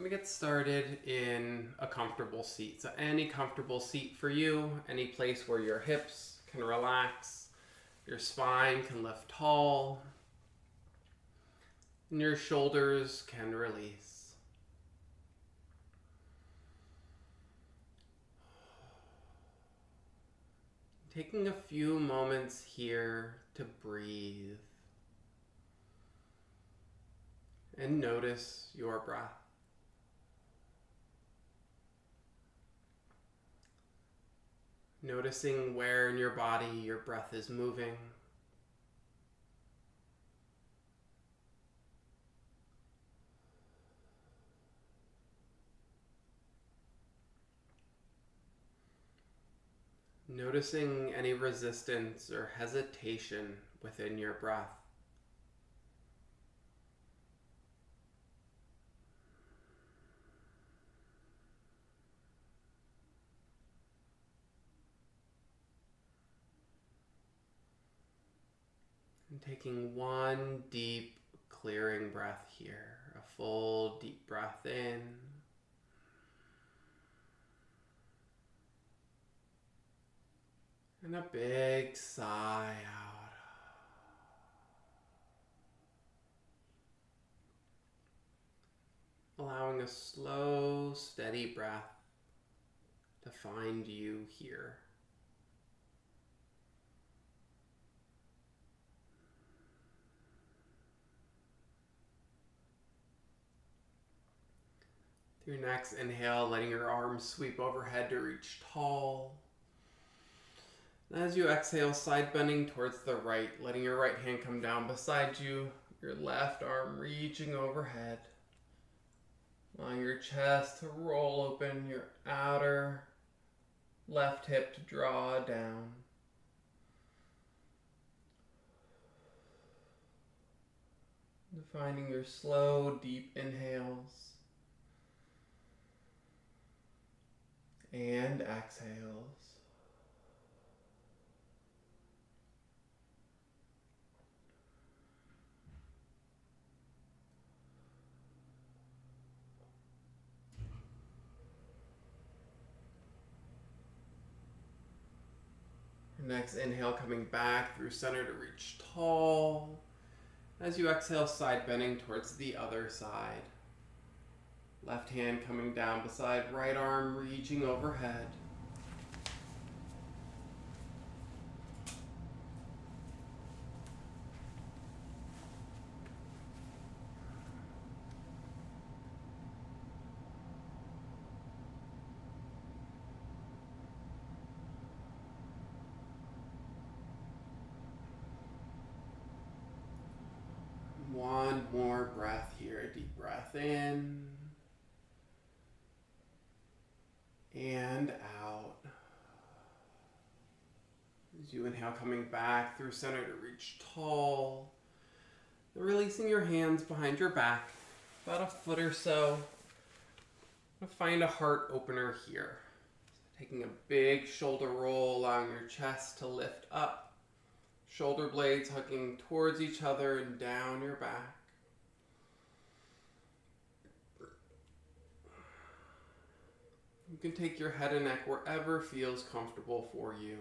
I'm going to get started in a comfortable seat. So any comfortable seat for you, any place where your hips can relax, your spine can lift tall, and your shoulders can release. Taking a few moments here to breathe and notice your breath. Noticing where in your body your breath is moving. Noticing any resistance or hesitation within your breath. And taking one deep, clearing breath here. A full, deep breath in. And a big sigh out. Allowing a slow, steady breath to find you here. Through your next inhale, letting your arms sweep overhead to reach tall. And as you exhale, side bending towards the right, letting your right hand come down beside you, your left arm reaching overhead. Allowing your chest to roll open, your outer left hip to draw down. Finding your slow, deep inhales and exhales. Next inhale, coming back through center to reach tall. As you exhale, side bending towards the other side. Left hand coming down beside right arm, reaching overhead. One more breath here, a deep breath in and out. As you inhale, coming back through center to reach tall. And releasing your hands behind your back, about a foot or so. Find a heart opener here. Taking a big shoulder roll, allowing your chest to lift up. Shoulder blades hugging towards each other and down your back. You can take your head and neck wherever feels comfortable for you.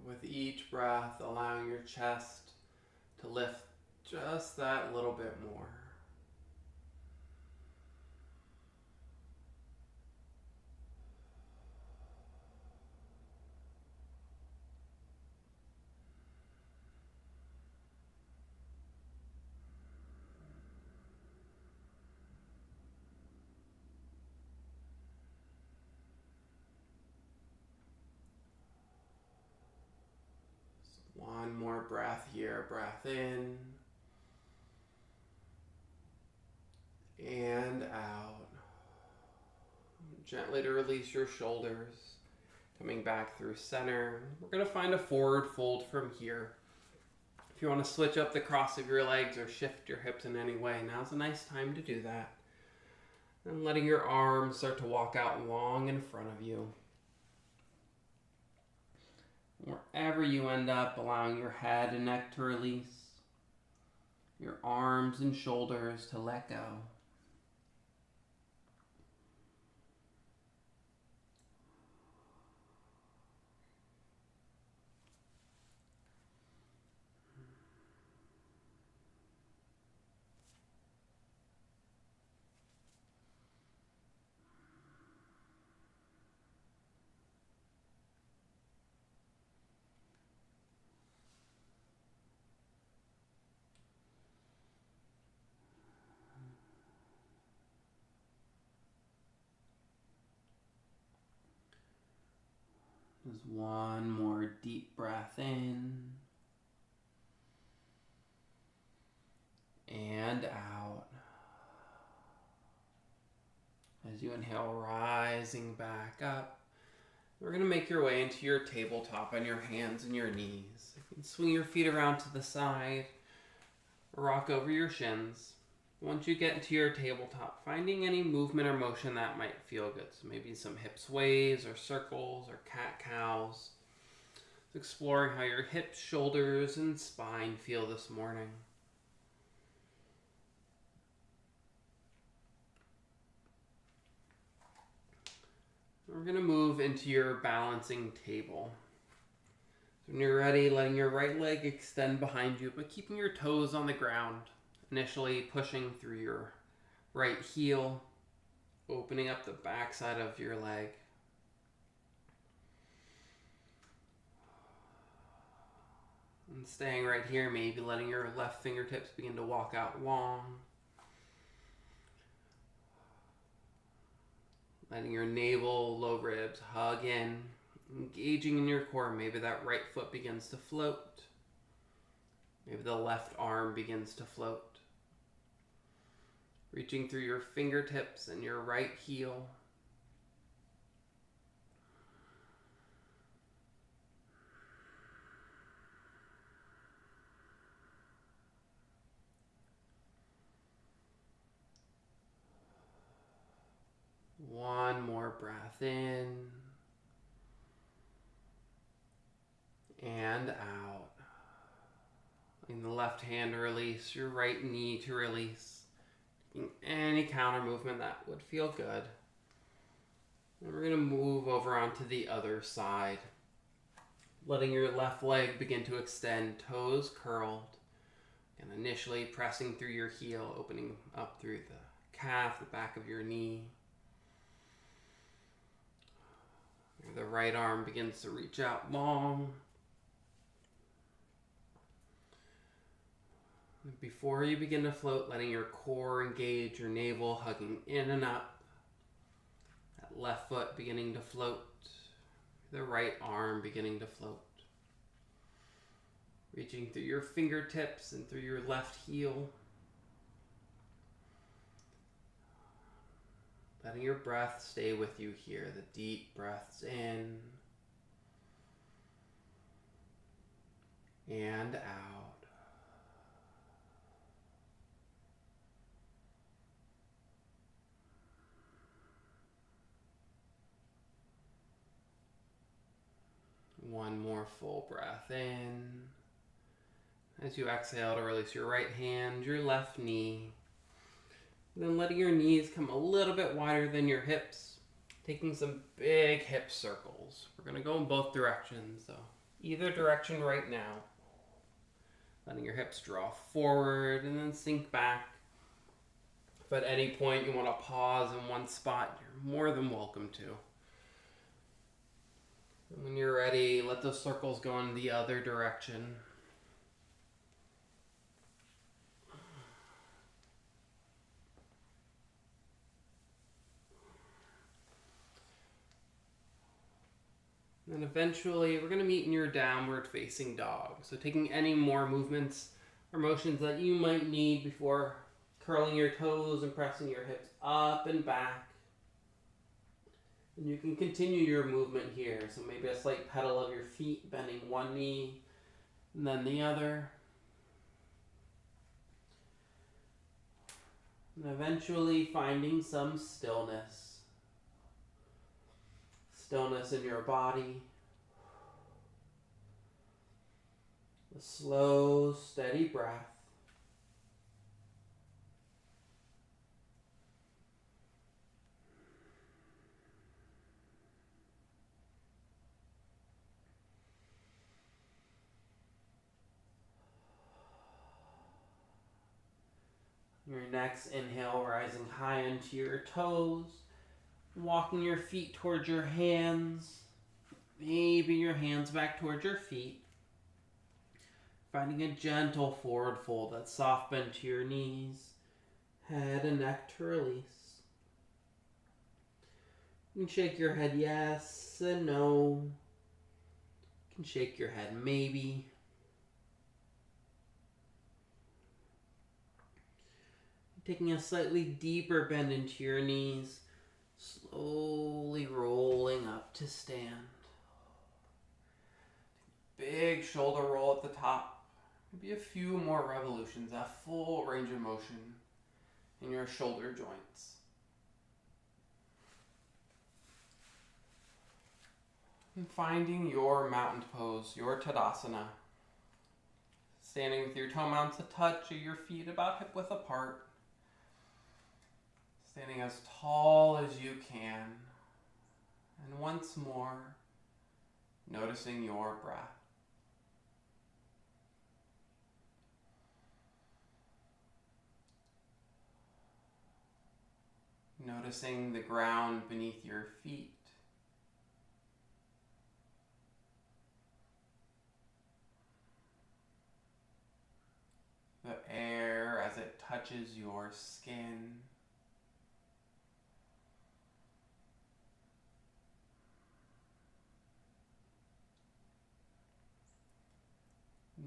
With each breath, allowing your chest to lift just that little bit more. One more breath here, breath in and out. Gently to release your shoulders, coming back through center. We're going to find a forward fold from here. If you want to switch up the cross of your legs or shift your hips in any way, now's a nice time to do that. And letting your arms start to walk out long in front of you. Wherever you end up, allowing your head and neck to release. your arms and shoulders to let go. Just one more deep breath in and out. As you inhale, rising back up. We're going to make your way into your tabletop on your hands and your knees. You can swing your feet around to the side, rock over your shins. Once you get into your tabletop, finding any movement or motion that might feel good. So maybe some hip sways or circles or cat-cows. Exploring how your hips, shoulders, and spine feel this morning. We're going to move into your balancing table. So when you're ready, letting your right leg extend behind you, but keeping your toes on the ground. Initially pushing through your right heel, opening up the backside of your leg. And staying right here, maybe letting your left fingertips begin to walk out long. Letting your navel, low ribs hug in, engaging in your core. Maybe that right foot begins to float. Maybe the left arm begins to float. Reaching through your fingertips and your right heel. One more breath in and out. Letting the left hand to release, your right knee to release. Any counter movement that would feel good. And we're going to move over onto the other side. Letting your left leg begin to extend, toes curled. And initially pressing through your heel, opening up through the calf, the back of your knee. The right arm begins to reach out long. Before you begin to float, letting your core engage, your navel hugging in and up. That left foot beginning to float. The right arm beginning to float. Reaching through your fingertips and through your left heel. Letting your breath stay with you here. The deep breaths in and out. One more full breath in. As you exhale to release your right hand, your left knee. Then letting your knees come a little bit wider than your hips. Taking some big hip circles. We're going to go in both directions. So either direction right now. Letting your hips draw forward and then sink back. If at any point you want to pause in one spot, you're more than welcome to. And when you're ready, let those circles go in the other direction. And eventually, we're going to meet in your downward facing dog. So taking any more movements or motions that you might need before curling your toes and pressing your hips up and back. And you can continue your movement here. So maybe a slight pedal of your feet, bending one knee and then the other. And eventually finding some stillness. Stillness in your body. A slow, steady breath. Your next inhale, rising high into your toes, walking your feet towards your hands, maybe your hands back towards your feet. Finding a gentle forward fold, that soft bend to your knees, head and neck to release. You can shake your head yes and no. You can shake your head maybe. Taking a slightly deeper bend into your knees, slowly rolling up to stand. Big shoulder roll at the top. Maybe a few more revolutions, that full range of motion in your shoulder joints. And finding your mountain pose, your Tadasana. Standing with your toe mounts a touch of your feet about hip width apart. Standing as tall as you can. And once more, noticing your breath. Noticing the ground beneath your feet. The air as it touches your skin.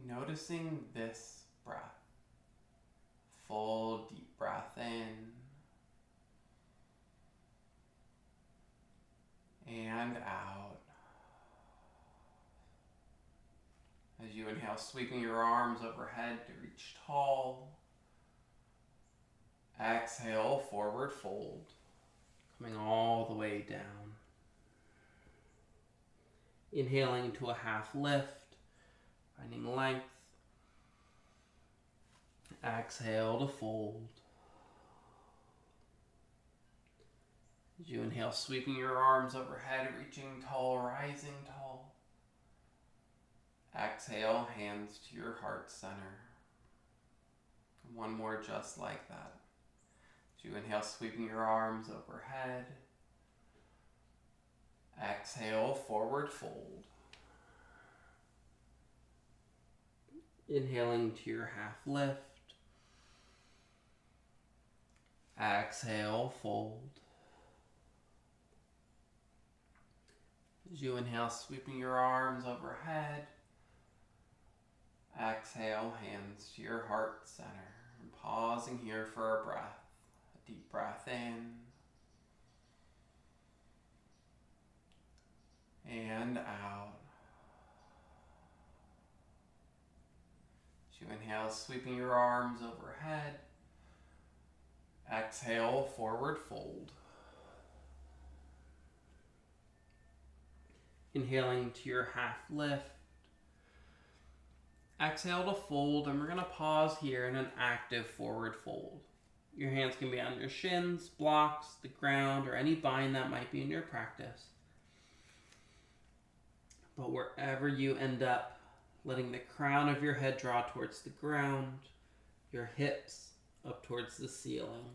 Noticing this breath. Full deep breath in and out. As you inhale, sweeping your arms overhead to reach tall. Exhale, forward fold. Coming all the way down. Inhaling to a half lift. Finding length. Exhale to fold. As you inhale, sweeping your arms overhead, reaching tall, rising tall. Exhale, hands to your heart center. One more just like that. As you inhale, sweeping your arms overhead. Exhale, forward fold. Inhaling to your half lift. Exhale, fold. As you inhale, sweeping your arms overhead. Exhale, hands to your heart center. And pausing here for a breath. A deep breath in. And out. As you inhale, sweeping your arms overhead. Exhale, forward fold. Inhaling to your half lift. Exhale to fold, and we're going to pause here in an active forward fold. Your hands can be on your shins, blocks, the ground, or any bind that might be in your practice. But wherever you end up, letting the crown of your head draw towards the ground, your hips up towards the ceiling.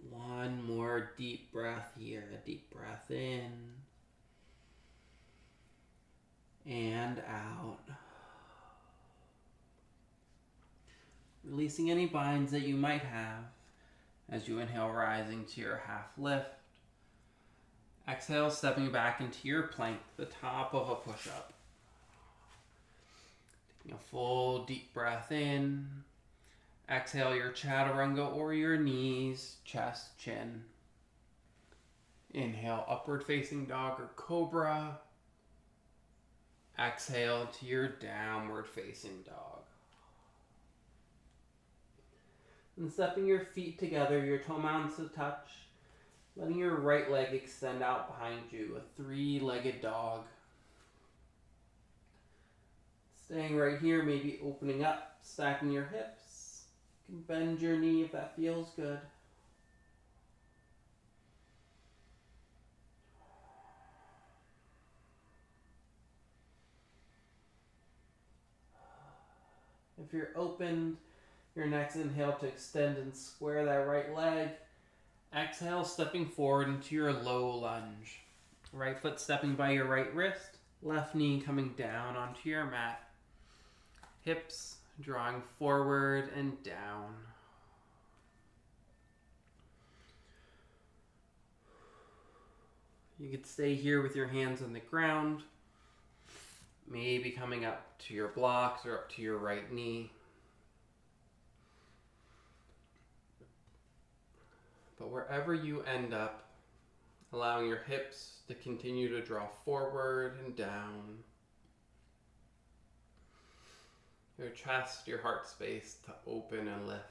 One more deep breath here. A deep breath in and out. Releasing any binds that you might have as you inhale, rising to your half lift. Exhale, stepping back into your plank, the top of a push-up. Taking a full deep breath in. Exhale your chaturanga or your knees, chest, chin. Inhale, upward facing dog or cobra. Exhale to your downward facing dog. And stepping your feet together, your toe mounts a touch. Letting your right leg extend out behind you, a three-legged dog. Staying right here, maybe opening up, stacking your hips. You can bend your knee if that feels good. If you're open, your next inhale to extend and square that right leg. Exhale, stepping forward into your low lunge. Right foot stepping by your right wrist, left knee coming down onto your mat. Hips drawing forward and down. You could stay here with your hands on the ground, maybe coming up to your blocks or up to your right knee. But wherever you end up, allowing your hips to continue to draw forward and down. Your chest, your heart space to open and lift.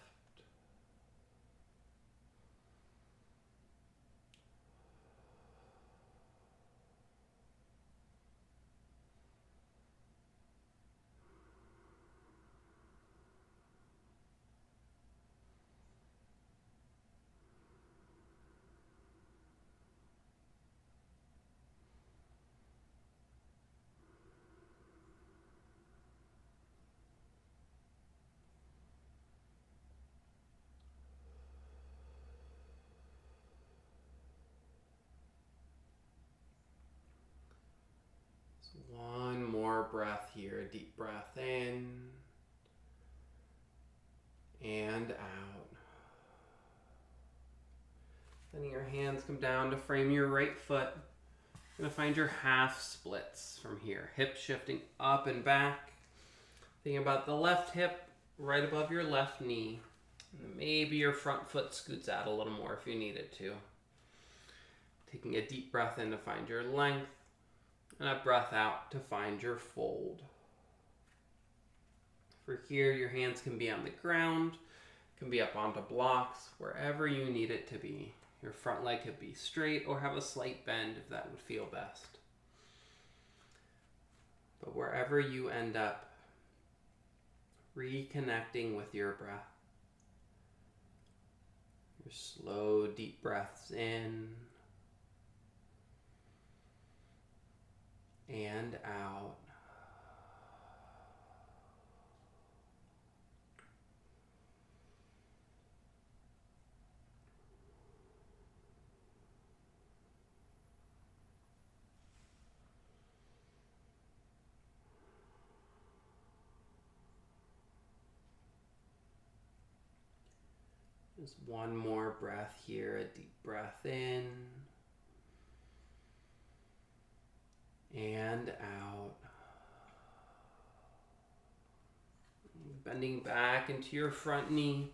One more breath here, a deep breath in and out. Letting your hands come down to frame your right foot. You're going to find your half splits from here. Hips shifting up and back. Thinking about the left hip right above your left knee. And maybe your front foot scoots out a little more if you need it to. Taking a deep breath in to find your length. And a breath out to find your fold. For here, your hands can be on the ground, can be up onto blocks, wherever you need it to be. Your front leg could be straight or have a slight bend if that would feel best. But wherever you end up, reconnecting with your breath. Your slow, deep breaths in and out. Just one more breath here, a deep breath in and out. Bending back into your front knee.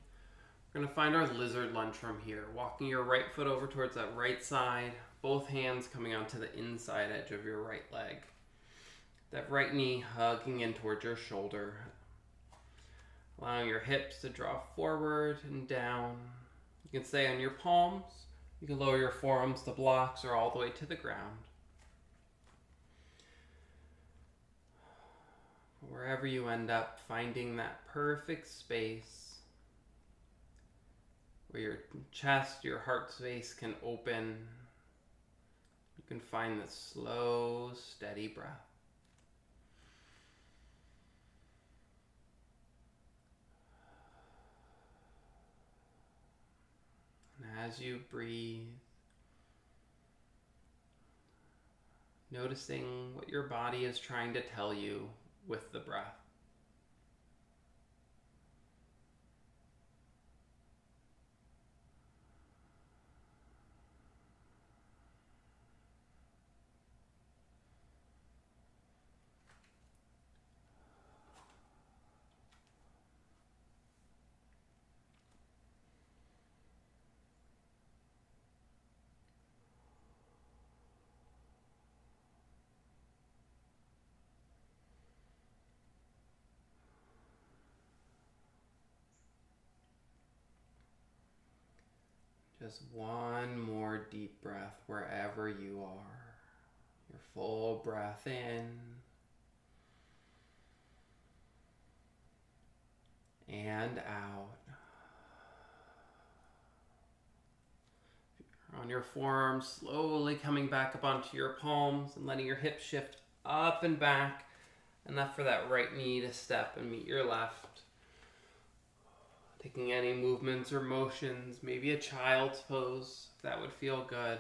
We're going to find our lizard lunge from here. Walking your right foot over towards that right side. Both hands coming onto the inside edge of your right leg. That right knee hugging in towards your shoulder. Allowing your hips to draw forward and down. You can stay on your palms. You can lower your forearms to blocks or all the way to the ground. Wherever you end up, finding that perfect space where your chest, your heart space can open. You can find this slow, steady breath. And as you breathe, noticing what your body is trying to tell you with the breath. Just one more deep wherever you are. Your full breath in and out. On your forearms, slowly coming back up onto your palms and letting your hips shift up and back, enough for that right knee to step and meet your left. Taking any movements or motions, maybe a child's pose, that would feel good.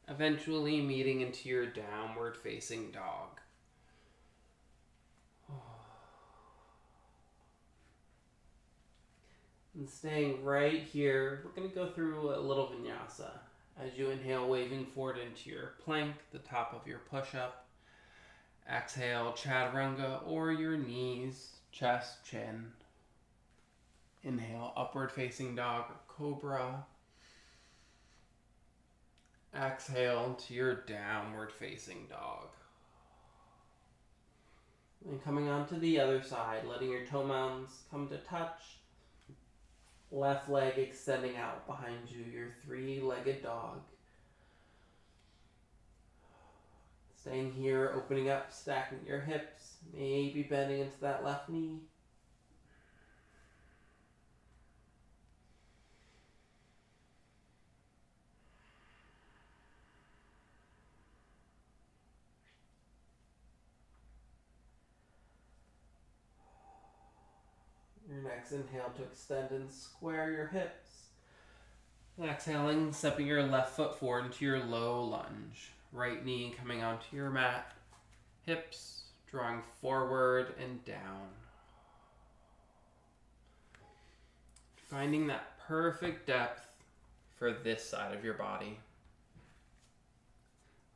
Eventually meeting into your downward facing dog. And staying right here, we're going to go through a little vinyasa. As you inhale, waving forward into your plank, the top of your push-up. Exhale, chaturanga, or your knees, chest, chin. Inhale, upward facing dog or cobra. Exhale to your downward facing dog. And coming onto the other side, letting your toe mounds come to touch. Left leg extending out behind you, your three-legged dog. Staying here, opening up, stacking your hips, maybe bending into that left knee. Your next inhale to extend and square your hips. And exhaling, stepping your left foot forward into your low lunge. Right knee coming onto your mat. Hips drawing forward and down. Finding that perfect depth for this side of your body.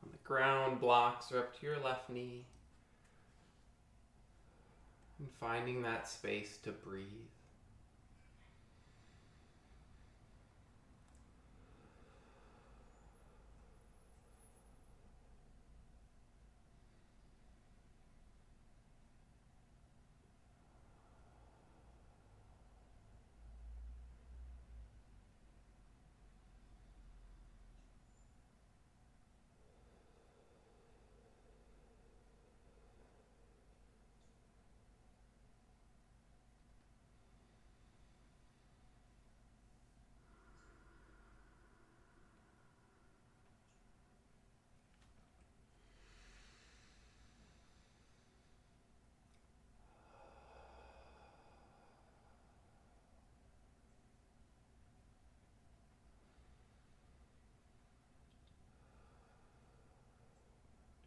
On the ground, blocks are up to your left knee. And finding that space to breathe.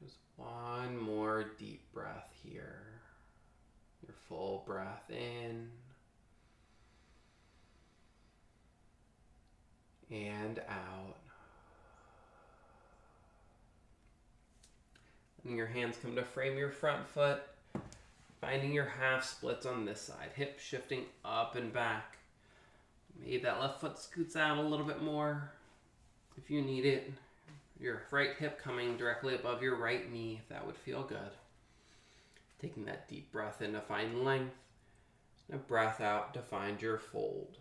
Just one more deep breath here. Your full breath in and out. Letting your hands come to frame your front foot. Finding your half splits on this side. Hips shifting up and back. Maybe that left foot scoots out a little bit more if you need it. Your right hip coming directly above your right knee, if that would feel good. Taking that deep breath in to find length. And a breath out to find your fold.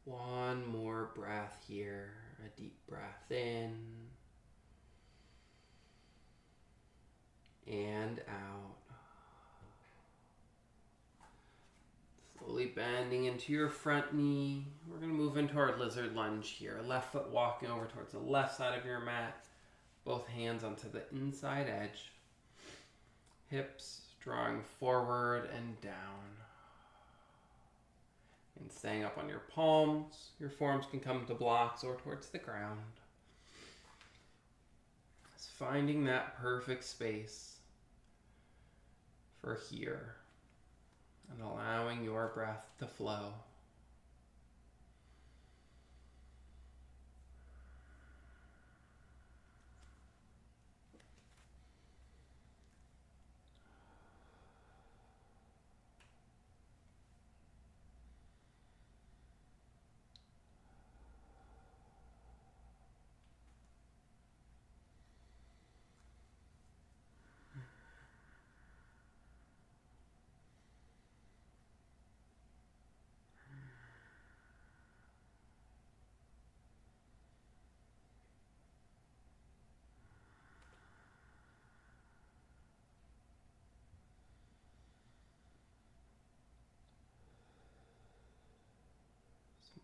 One more breath here, a deep breath in and out. Slowly bending into your front knee. We're going to move into our lizard lunge here. Left foot walking over towards the left side of your mat. Both hands onto the inside edge. Hips drawing forward and down. And staying up on your palms, your forearms can come to blocks or towards the ground. Just finding that perfect space for here and allowing your breath to flow.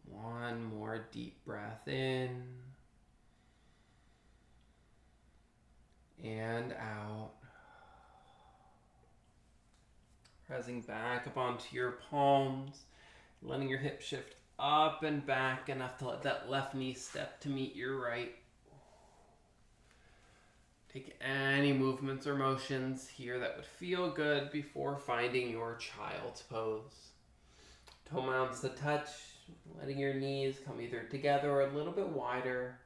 One more deep breath in and out. Pressing back up onto your palms, letting your hip shift up and back enough to let that left knee step to meet your right. Take any movements or motions here that would feel good before finding your child's pose. Toe mounts to touch, letting your knees come either together or a little bit wider.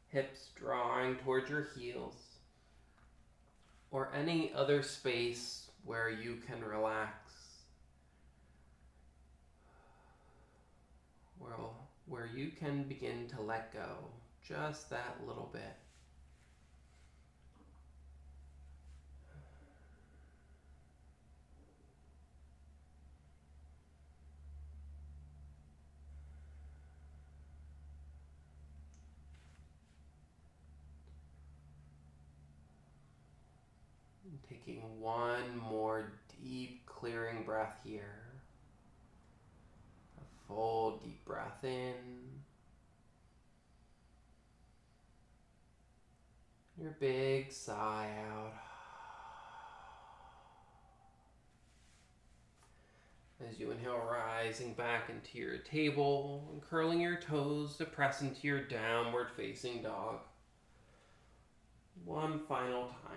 Hips drawing towards your heels. Or any other space where you can relax. Where you can begin to let go just that little bit. And taking one more deep clearing breath here. A full deep breath in. Your big sigh out. As you inhale, rising back into your table and curling your toes to press into your downward facing dog. One final time.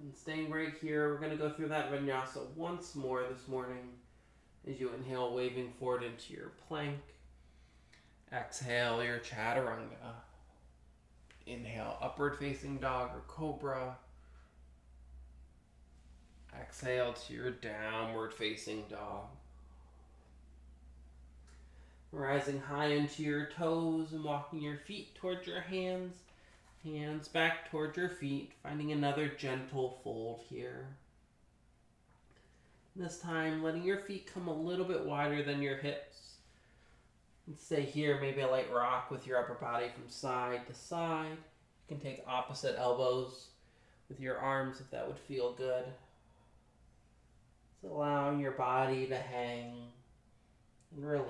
And staying right here, we're going to go through that vinyasa once more this morning. As you inhale, waving forward into your plank. Exhale, your chaturanga. Inhale, upward facing dog or cobra. Exhale to your downward facing dog. Rising high into your toes and walking your feet towards your hands. Hands back towards your feet, finding another gentle fold here. This time, letting your feet come a little bit wider than your hips. And stay here, maybe a light rock with your upper body from side to side. You can take opposite elbows with your arms if that would feel good. So allowing your body to hang and release.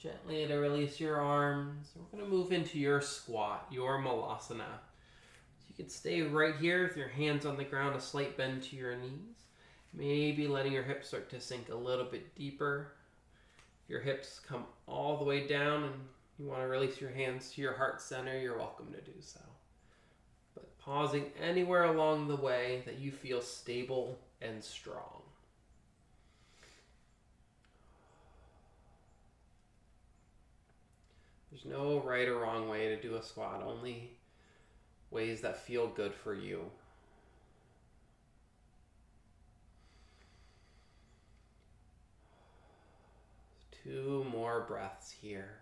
Gently to release your arms. We're going to move into your squat, your malasana. So you can stay right here with your hands on the ground, a slight bend to your knees. Maybe letting your hips start to sink a little bit deeper. If your hips come all the way down and you want to release your hands to your heart center, you're welcome to do so. But pausing anywhere along the way that you feel stable and strong. There's no right or wrong way to do a squat, only ways that feel good for you. Two more breaths here.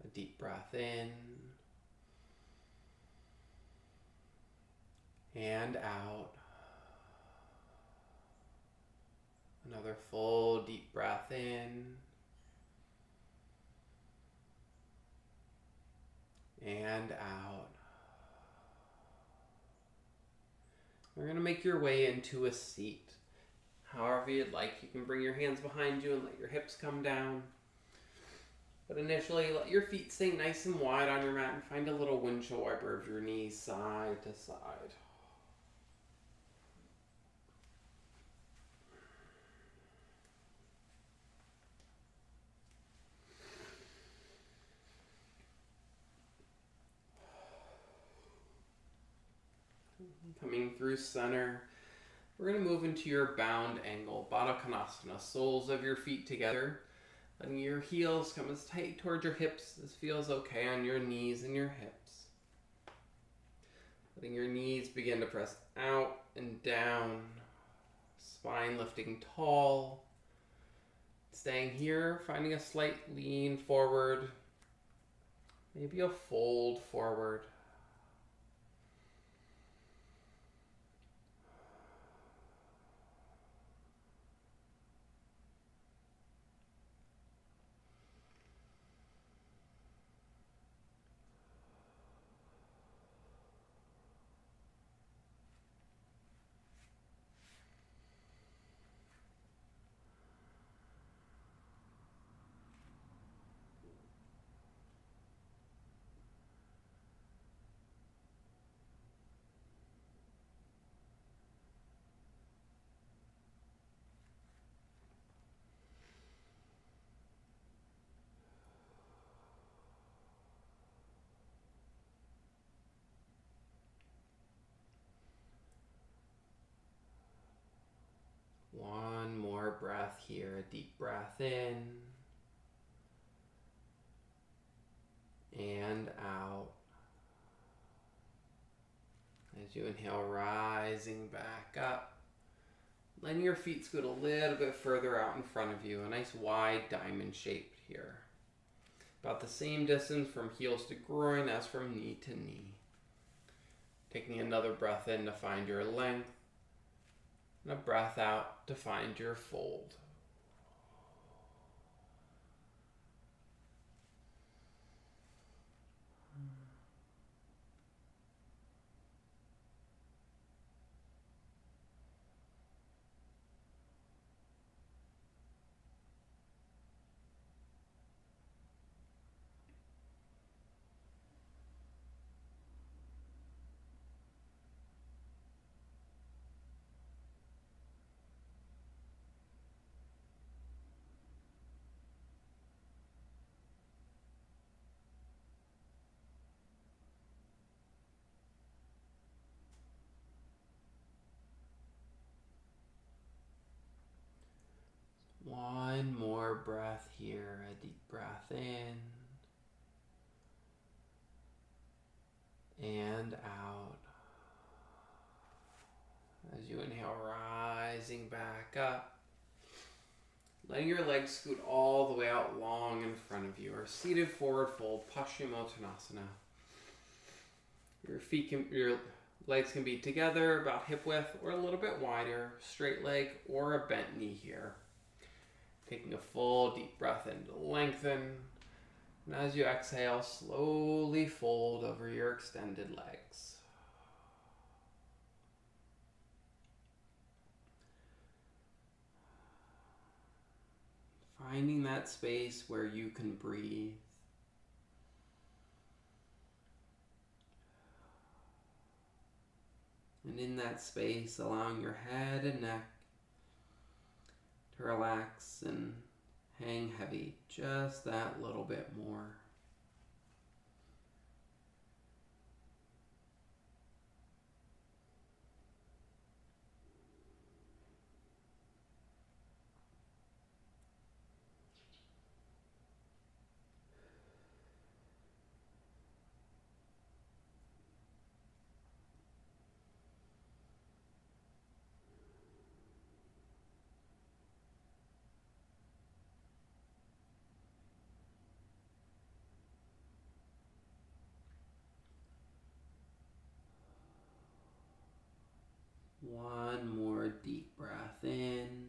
A deep breath in and out. Another full deep breath in and out. We're going to make your way into a seat. However you'd like, you can bring your hands behind you and let your hips come down. But initially, let your feet stay nice and wide on your mat and find a little windshield wiper of your knees side to side. Coming through center, we're going to move into your bound angle, Baddha Konasana, soles of your feet together, letting your heels come as tight towards your hips. This feels okay on your knees and your hips. Letting your knees begin to press out and down, spine lifting tall. Staying here, finding a slight lean forward, maybe a fold forward. One more breath here, a deep breath in and out. As you inhale, rising back up, letting your feet scoot a little bit further out in front of you, a nice wide diamond shape here. About the same distance from heels to groin as from knee to knee. Taking another breath in to find your length, and a breath out to find your fold. One more breath here, a deep breath in and out. As you inhale, rising back up, letting your legs scoot all the way out long in front of you, or seated forward fold, Paschimottanasana. Your legs can be together about hip width or a little bit wider, straight leg or a bent knee here. Taking a full deep breath in to lengthen. And as you exhale, slowly fold over your extended legs. Finding that space where you can breathe. And in that space, allowing your head and neck to relax and hang heavy just that little bit more. One more deep breath in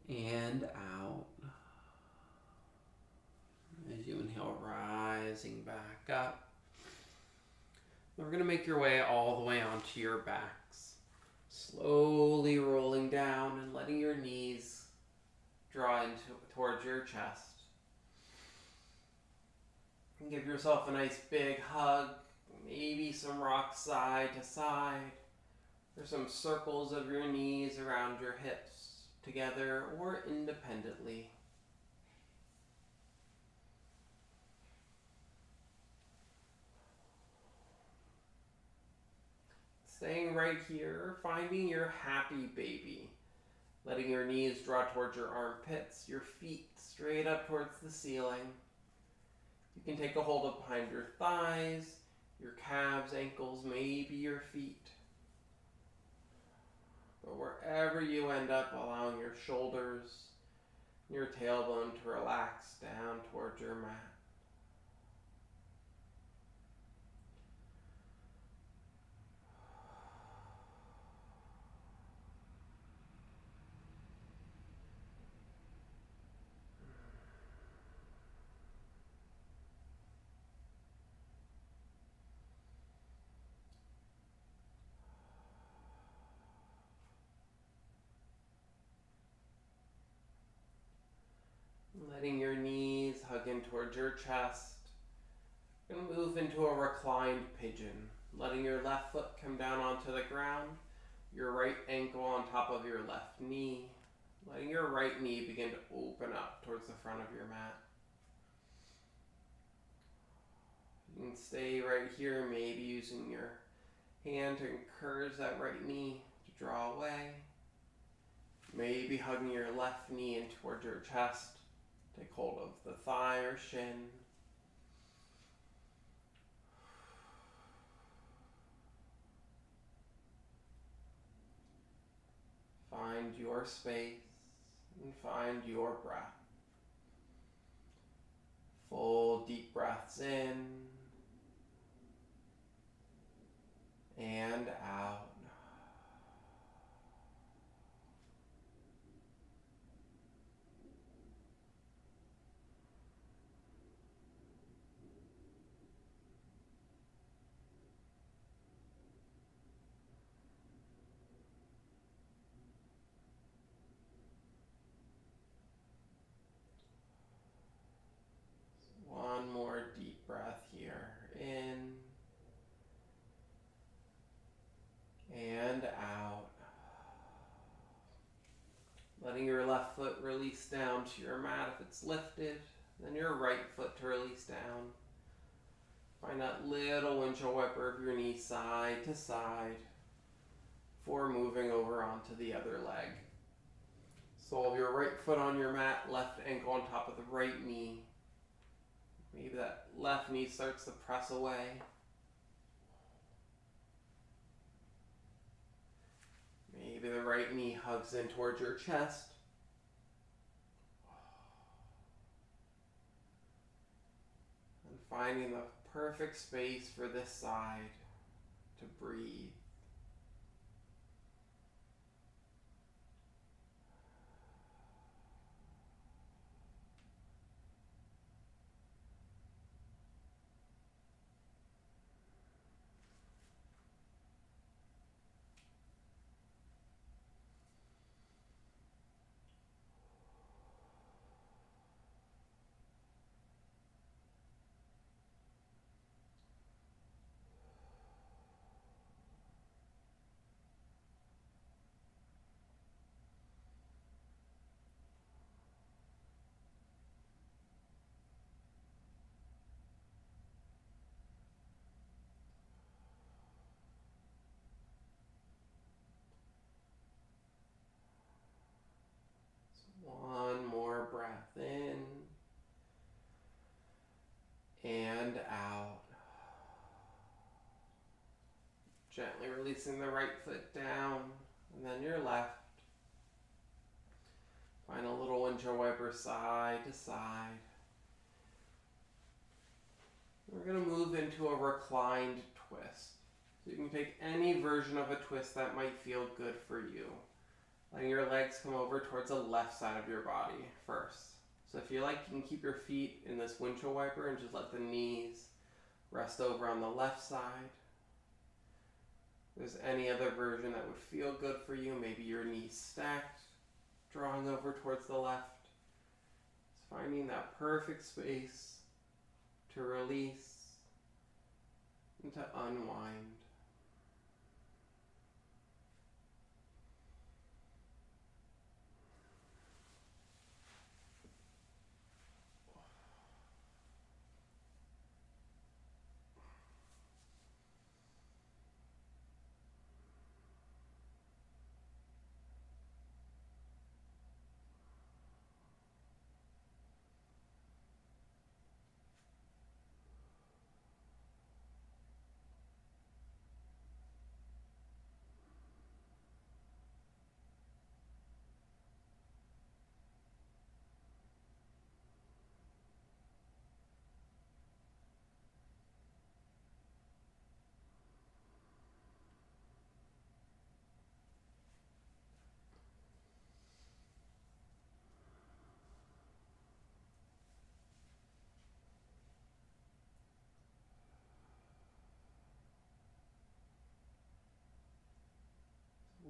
and out. As you inhale, rising back up. We're going to make your way all the way onto your backs. Slowly rolling down and letting your knees draw towards your chest. And give yourself a nice big hug, maybe some rocks side to side, or some circles of your knees around your hips, together or independently. Staying right here, finding your happy baby. Letting your knees draw towards your armpits, your feet straight up towards the ceiling. You can take a hold of behind your thighs, your calves, ankles, maybe your feet. But wherever you end up, allowing your shoulders, your tailbone to relax down towards your mat. Letting your knees hug in towards your chest. You're going to move into a reclined pigeon. Letting your left foot come down onto the ground. Your right ankle on top of your left knee. Letting your right knee begin to open up towards the front of your mat. You can stay right here, maybe using your hand to encourage that right knee to draw away. Maybe hugging your left knee in towards your chest. Take hold of the thigh or shin. Find your space and find your breath. Full deep breaths in and out. One more deep breath here, in and out. Letting your left foot release down to your mat if it's lifted, then your right foot to release down. Find that little windshield wiper of your knee side to side before moving over onto the other leg. Sole of your right foot on your mat, left ankle on top of the right knee. Maybe that left knee starts to press away. Maybe the right knee hugs in towards your chest. And finding the perfect space for this side to breathe. One more breath in and out. Gently releasing the right foot down and then your left. Find a little windshield wiper side to side. We're going to move into a reclined twist. So you can take any version of a twist that might feel good for you. Letting your legs come over towards the left side of your body first. So if you like, you can keep your feet in this windshield wiper and just let the knees rest over on the left side. If there's any other version that would feel good for you, maybe your knees stacked, drawing over towards the left. Finding that perfect space to release and to unwind.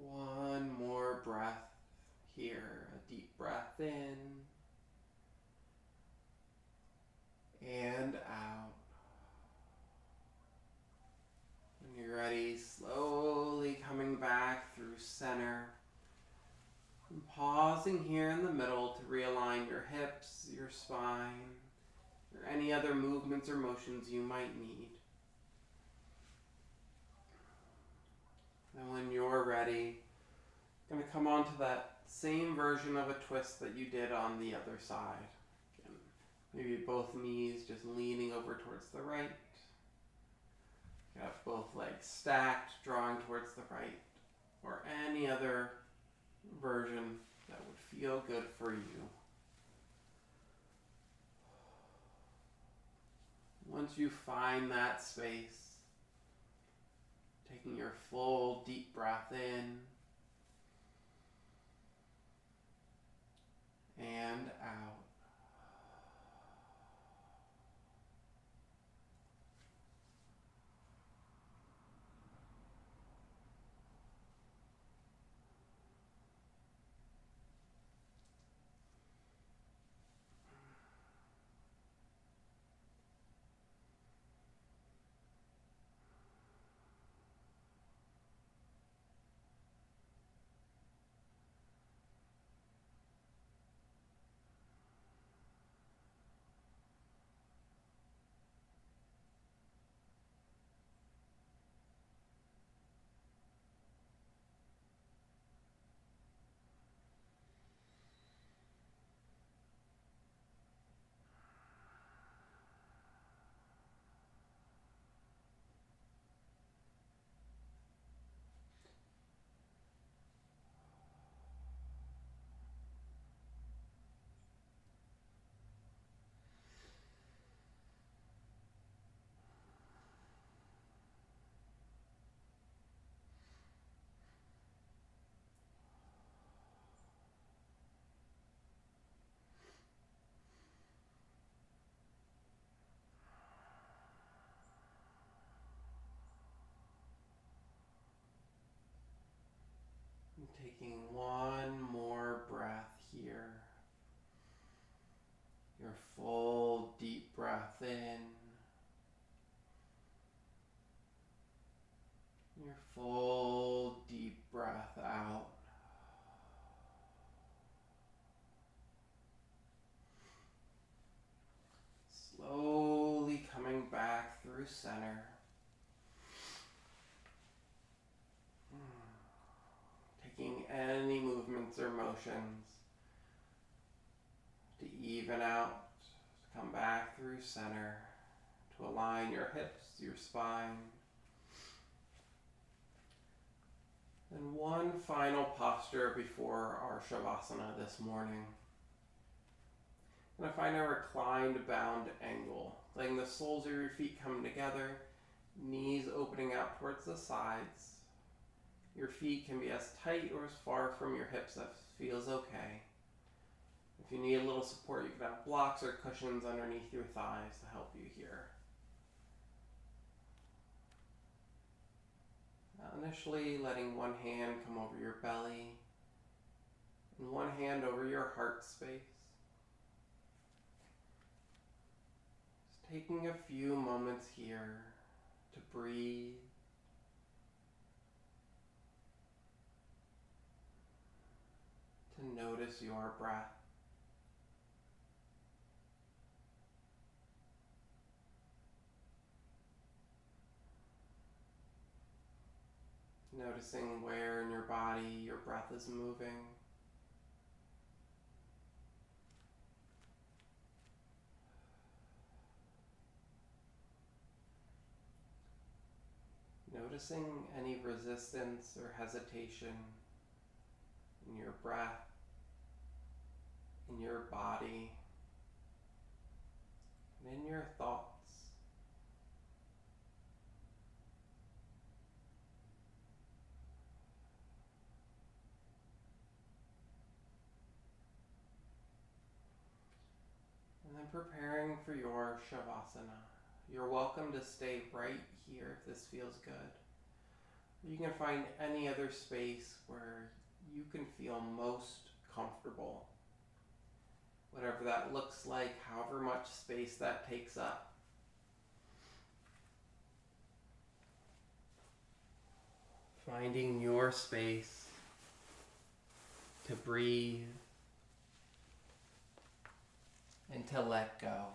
One more breath here. A deep breath in and out. When you're ready, slowly coming back through center. And pausing here in the middle to realign your hips, your spine, or any other movements or motions you might need. And when you're ready, going to come onto that same version of a twist that you did on the other side. Again, maybe both knees just leaning over towards the right. You have both legs stacked, drawing towards the right, or any other version that would feel good for you. Once you find that space, taking your full deep breath in and out. And taking one more breath here. Your full deep breath in. Your full deep breath out. Slowly coming back through center. Taking any movements or motions to even out, to come back through center, to align your hips, your spine. And one final posture before our Shavasana this morning. I'm going to find a reclined bound angle, letting the soles of your feet come together, knees opening out towards the sides. Your feet can be as tight or as far from your hips as feels okay. If you need a little support, you can have blocks or cushions underneath your thighs to help you here. Initially, letting one hand come over your belly and one hand over your heart space. Taking a few moments here to breathe, to notice your breath. Noticing where in your body your breath is moving. Noticing any resistance or hesitation in your breath, in your body, and in your thoughts. And then preparing for your shavasana. You're welcome to stay right here if this feels good. You can find any other space where you can feel most comfortable. Whatever that looks like, however much space that takes up. Finding your space to breathe and to let go.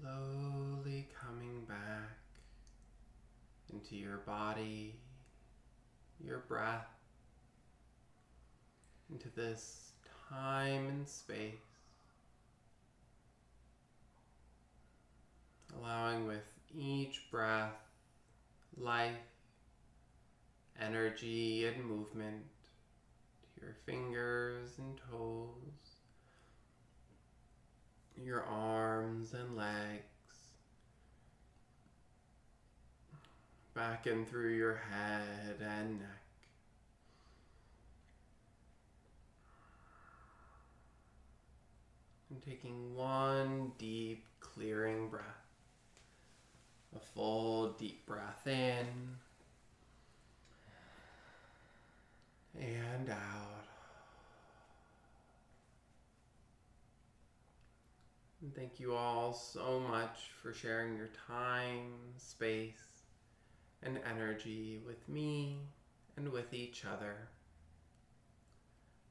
Slowly coming back into your body, your breath, into this time and space. Allowing with each breath, life, energy, and movement to your fingers and toes, your arms and legs, back in through your head and neck. And taking one deep, clearing breath. A full, deep breath in and out. And thank you all so much for sharing your time, space, and energy with me and with each other.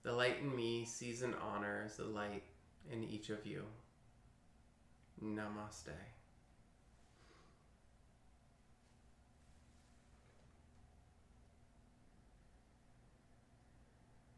The light in me sees and honors the light in each of you. Namaste.